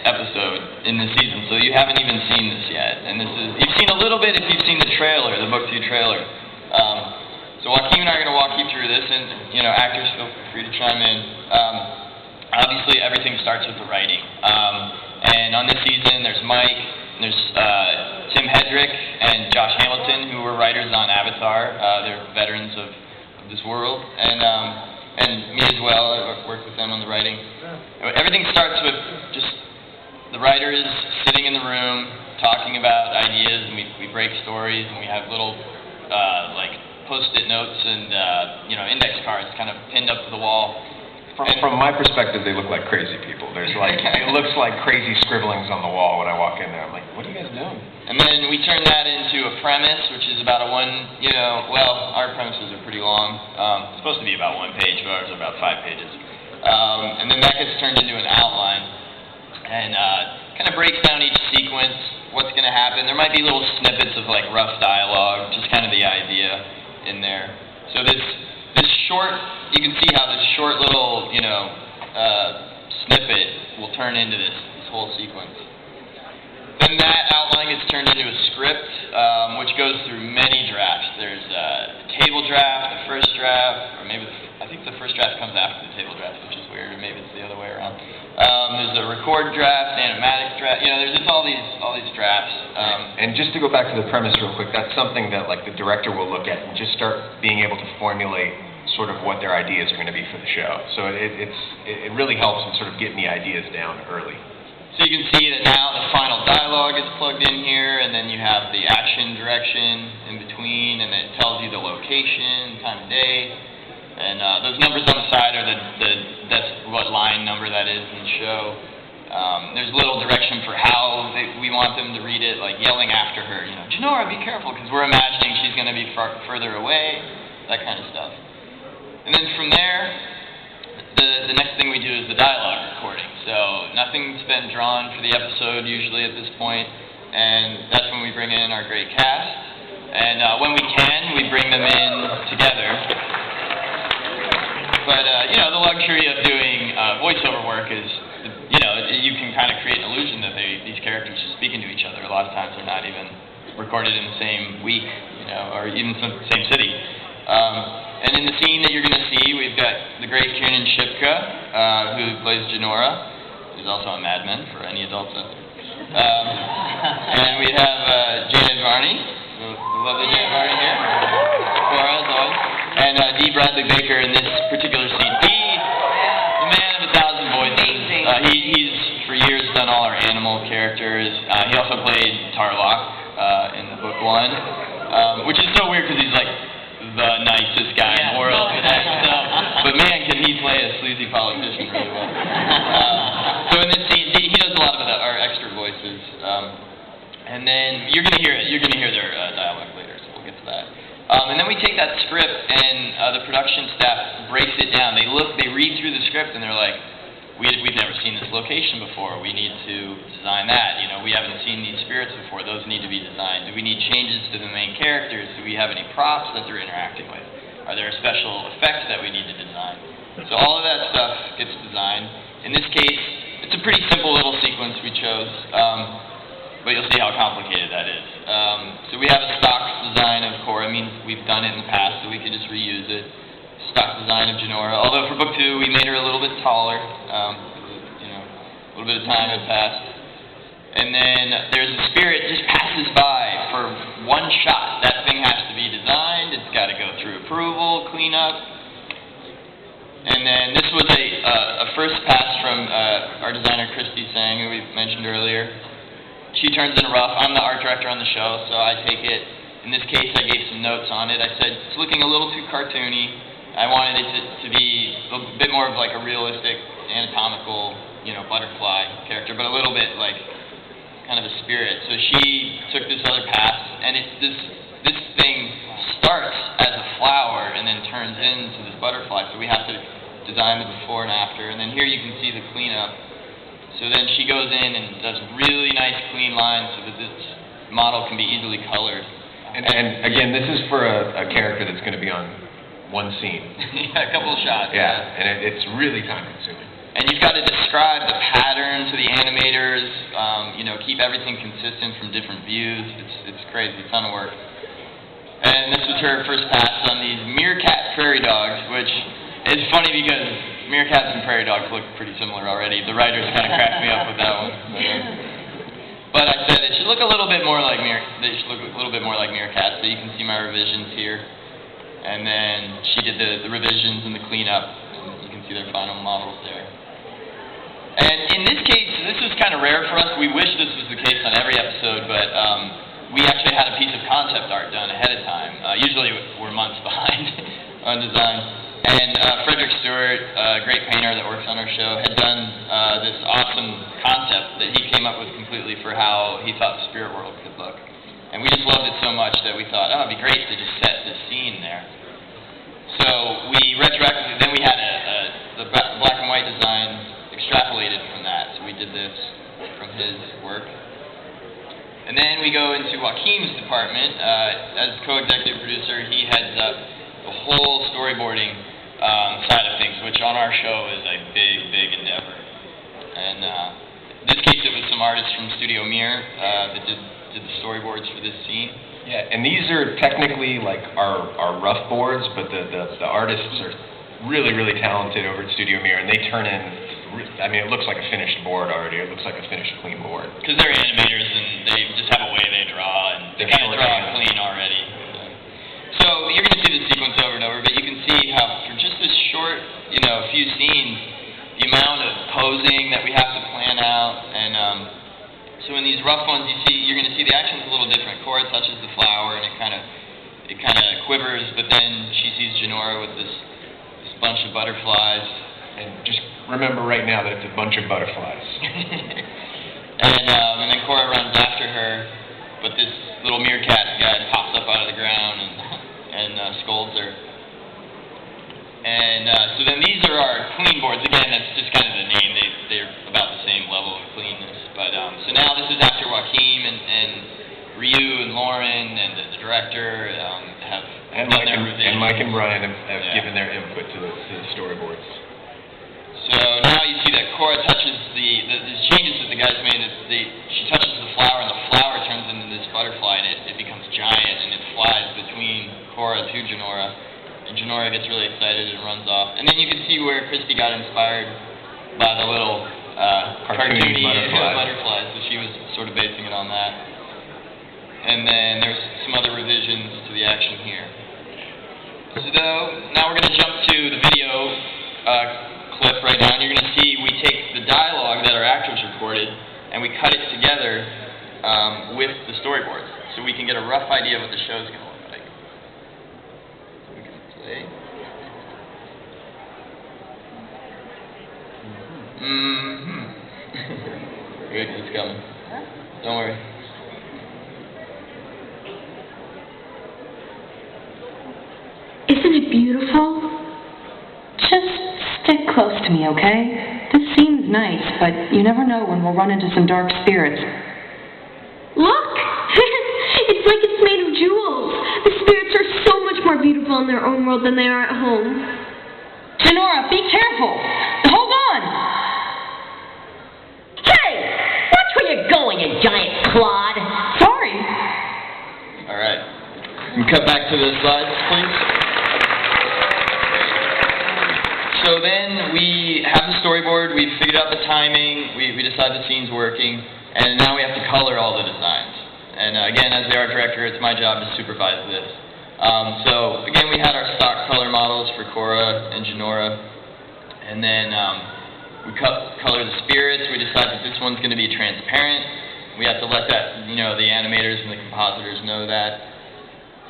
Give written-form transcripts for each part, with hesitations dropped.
episode in this season, so you haven't even seen this yet. And you've seen a little bit if you've seen the trailer, the Book 2 trailer. So Joaquin and I are going to walk you through this, and actors, feel free to chime in. Obviously, everything starts with the writing. And on this season, there's Mike, and there's Tim Hedrick and Josh Hamilton, who were writers on Avatar. They're veterans of this world, and me as well. I worked with them on the writing. Everything starts with just the writers sitting in the room talking about ideas, and we break stories, and we have little post-it notes and index cards kind of pinned up to the wall. From my perspective, they look like crazy people. There's it looks like crazy scribblings on the wall when I walk in there. I'm like, what are you guys doing? And then we turn that into a premise, which is about our premises are pretty long. It's supposed to be about 1 page, but ours are about 5 pages. And then that gets turned into an outline and kind of breaks down each sequence, what's going to happen. There might be little snippets of rough dialogue, just kind of the idea in there. So this short, you can see how this short little, snippet will turn into this whole sequence. Then that outline gets turned into a script, which goes through many drafts. There's a table draft, the first draft, or maybe I think the first draft comes after the table draft, which is weird, or maybe it's the other way around. There's a record draft, animatic draft. There's just all these drafts. And just to go back to the premise real quick, that's something that the director will look at and just start being able to formulate sort of what their ideas are going to be for the show. So it really helps in sort of getting the ideas down early. So you can see that now the final dialogue is plugged in here, and then you have the action direction in between, and it tells you the location, time of day, and those numbers on the side are that's what line number that is in the show. There's little direction for how we want them to read it, like yelling after her, Jinora, be careful, because we're imagining she's going to be further away, that kind of stuff. And then from there, the next thing we do is the dialogue recording. So nothing's been drawn for the episode usually at this point, and that's when we bring in our great cast. And when we can, we bring them in together. But the luxury of doing voiceover work is, you can kind of create an illusion that these characters are speaking to each other. A lot of times they're not even recorded in the same week, or even the same city. And in the scene that you're going to see, we've got the great Kiernan Shipka, who plays Jinora, who's also on Mad Men for any adults out there. And we have Janet Varney, the lovely Janet Varney here, Kora as always, and D. Bradley Baker in this particular scene. D, the man of 1,000 voices. He's for years done all our animal characters. He also played Tarlock in book 1, which is so weird because he's the nicest guy in the world. But man, can he play a sleazy politician really well. So in this scene, he does a lot of our extra voices. And then you're going to hear their dialogue later, so we'll get to that. And then we take that script, and the production staff breaks it down. They read through the script, and they're like, we've never seen this location before. We need to design that. We haven't seen these spirits before. Those need to be designed. Do we need changes to the main characters? Do we have any props that they're interacting with? Are there special effects that we need to design? So all of that stuff gets designed. In this case, it's a pretty simple little sequence we chose, but you'll see how complicated that is. So we have a stock design of Kora. We've done it in the past, so we could just reuse it. Stock design of Jinora. Although for book 2, we made her a little bit taller. A little bit of time had passed. And then there's a spirit just passes by for one shot. That thing has to be designed. It's got to go through approval, cleanup. And then this was a first pass from our designer, Christy Sang, who we mentioned earlier. She turns in a rough. I'm the art director on the show, so I take it. In this case, I gave some notes on it. I said, it's looking a little too cartoony. I wanted it to be a bit more of a realistic, anatomical, butterfly character, but a little bit kind of a spirit. So she took this other pass, and this thing starts as a flower and then turns into this butterfly. So we have to design the before and after. And then here you can see the cleanup. So then she goes in and does really nice clean lines so that this model can be easily colored. And again, this is for a character that's going to be on one scene. Yeah, a couple of shots. Yeah, and it's really time consuming. And you've got to describe the pattern to the animators, keep everything consistent from different views. It's crazy, a ton of work. And this was her first pass on these meerkat prairie dogs, which is funny because meerkats and prairie dogs look pretty similar already. The writers kind of cracked me up with that one. But I said it should look a little bit more like meerkats, so you can see my revisions here. And then she did the revisions and the cleanup, and you can see their final models there. And in this case, this was kind of rare for us. We wish this was the case on every episode, but we actually had a piece of concept art done ahead of time. Usually we're months behind on design. And Frederick Stewart, a great painter that works on our show, had done this awesome concept that he came up with completely for how he thought the spirit world could look. And we just loved it so much that we thought, oh, it'd be great to just set this scene there. So we retroactively, then we had the black and white design extrapolated from that. So we did this from his work. And then we go into Joaquim's department. As co-executive producer, he heads up the whole storyboarding side of things, which on our show is a big, big endeavor. And in this case, it was some artists from Studio Mir that did the storyboards for this scene. Yeah, and these are technically like our rough boards, but the artists are really, really talented over at Studio Mir, and they turn in. I mean, it looks like a finished board already. It looks like a finished, clean board. Because they're animators, and they just have a way they draw, and they kind of draw clean already. So you're going to see the sequence over and over, but you can see how for just this short, few scenes, the amount of posing that we have to plan out, and so in these rough ones, you're going to see the action's a little different. Kora touches the flower, and it kind of quivers, but then she sees Janora with this bunch of butterflies. And just remember right now that it's a bunch of butterflies. and then Kora runs after her, but this little meerkat guy pops up out of the ground and scolds her. And so then these are our clean boards. Again, that's just kind of the name. They're about the same level of cleanness. But so now this is after Joaquim and Ryu and Lauren and the director have done their revision. And Mike and Brian have given their input to the storyboards. So now you see that Kora touches the changes that the guys made. She touches the flower, and the flower turns into this butterfly, and it becomes giant, and it flies between Kora to Janora. And Janora gets really excited and runs off. And then you can see where Christy got inspired by the little cartoony butterflies. So she was sort of basing it on that. And then there's some other revisions to the action here. So now we're going to jump to the video clip right now, and you're going to see we take the dialogue that our actors recorded and we cut it together with the storyboards, so we can get a rough idea of what the show's going to look like. So we can play. Good, it's coming. Don't worry. Isn't it beautiful? Just stick close to me, okay? This seems nice, but you never know when we'll run into some dark spirits. Look! It's like it's made of jewels. The spirits are so much more beautiful in their own world than they are at home. Janora, be careful! Hold on! Hey! Watch where you're going, you giant clod! Sorry. All right. Can we cut back to the slides, please? So then we have the storyboard, we've figured out the timing, we decide the scene's working, and now we have to color all the designs. And again, as the art director, it's my job to supervise this. So again, we had our stock color models for Kora and Janora, and then we color the spirits. We decide that this one's going to be transparent. We have to let that, the animators and the compositors know that.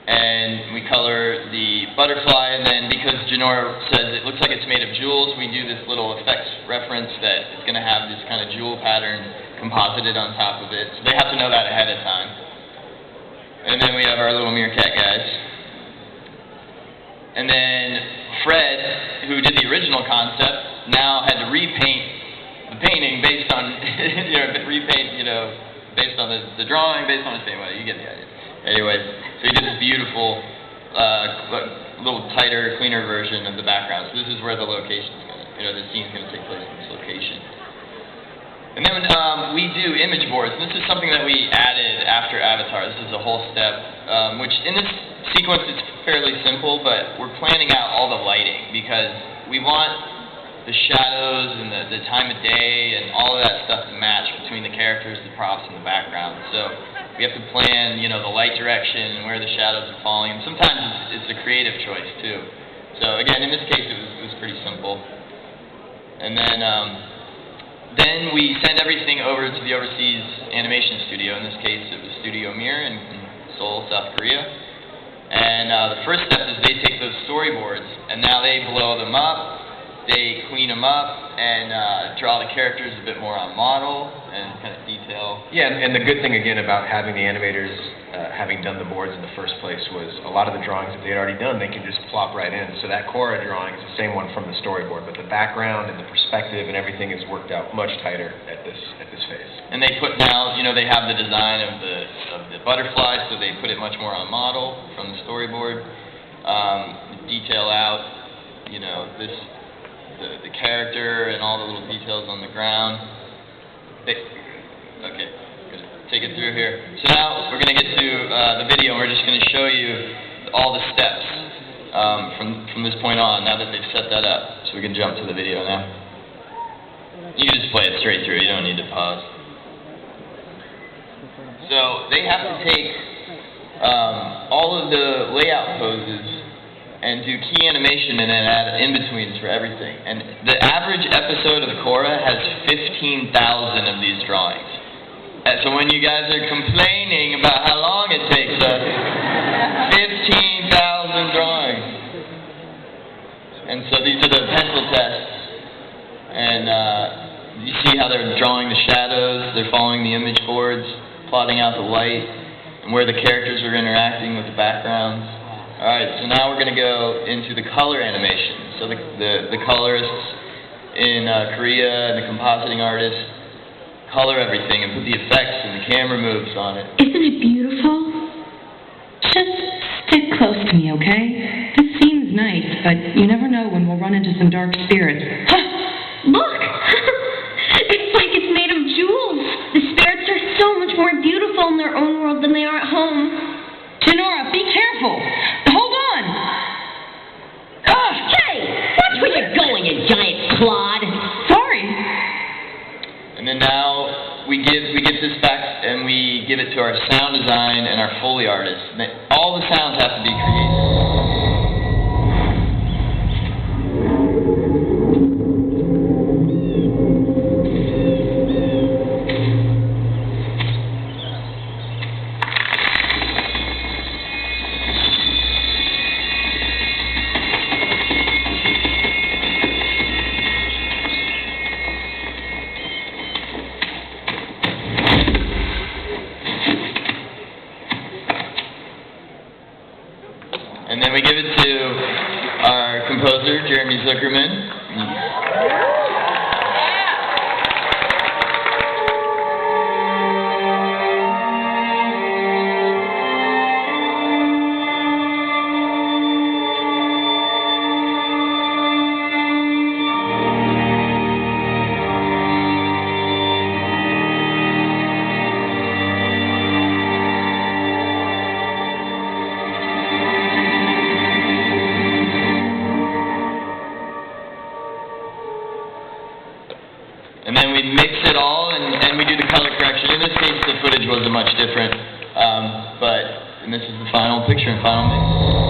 And we color the butterfly, and then because Janora says it looks like it's made of jewels, we do this little effects reference that it's going to have this kind of jewel pattern composited on top of it. So they have to know that ahead of time. And then we have our little meerkat guys. And then Fred, who did the original concept, now had to repaint the painting based on, based on the drawing, based on the same way. You get the idea. Anyways, so he did this beautiful, little tighter, cleaner version of the background. So this is where the location's going to, the scene's going to take place in this location. And then we do image boards. And this is something that we added after Avatar. This is a whole step, which in this sequence is fairly simple, but we're planning out all the lighting because we want the shadows and the time of day and all of that stuff to match between the characters, the props, and the background. So we have to plan, you know, the light direction and where the shadows are falling. And sometimes it's a creative choice too. So again, in this case, it was pretty simple. And then we send everything over to the overseas animation studio. In this case, it was Studio Mir in Seoul, South Korea. And the first step is they take those storyboards, and now they blow them up, they clean them up, and draw the characters a bit more on model and kind of detail. Yeah, and the good thing, again, about having the animators having done the boards in the first place was a lot of the drawings that they had already done, they can just plop right in. So that Kora drawing is the same one from the storyboard, but the background and the perspective and everything is worked out much tighter at this phase. And they put now, you know, they have the design of the butterfly, so they put it much more on model from the storyboard. Detail out, you know, the character and all the little details on the ground. Okay, good. Take it through here. So now we're going to get to the video, and we're just going to show you all the steps from this point on, now that they've set that up. So we can jump to the video now. You can just play it straight through. You don't need to pause. So they have to take all of the layout poses and do key animation and then add in-betweens for everything. And the average episode of Kora has 15,000 of these drawings. And so when you guys are complaining about how long it takes us, 15,000 drawings. And so these are the pencil tests. And you see how they're drawing the shadows, they're following the image boards, plotting out the light, and where the characters are interacting with the backgrounds. Alright, so now we're going to go into the color animation. So the colorists in Korea and the compositing artists color everything and put the effects and the camera moves on it. Isn't it beautiful? Just stick close to me, okay? This seems nice, but you never know when we'll run into some dark spirits. Look! It's like it's made of jewels. The spirits are so much more beautiful in their own world than they are at home. Tenora, be careful! Hold on! Hey! Watch where you're going, you giant clod! Sorry. And then now we get this back and we give it to our sound design and our Foley artists. And all the sounds have to be created. And then we give it to our composer, Jeremy Zuckerman. And then we mix it all, and we do the color correction. In this case, the footage wasn't much different, and this is the final picture and final mix.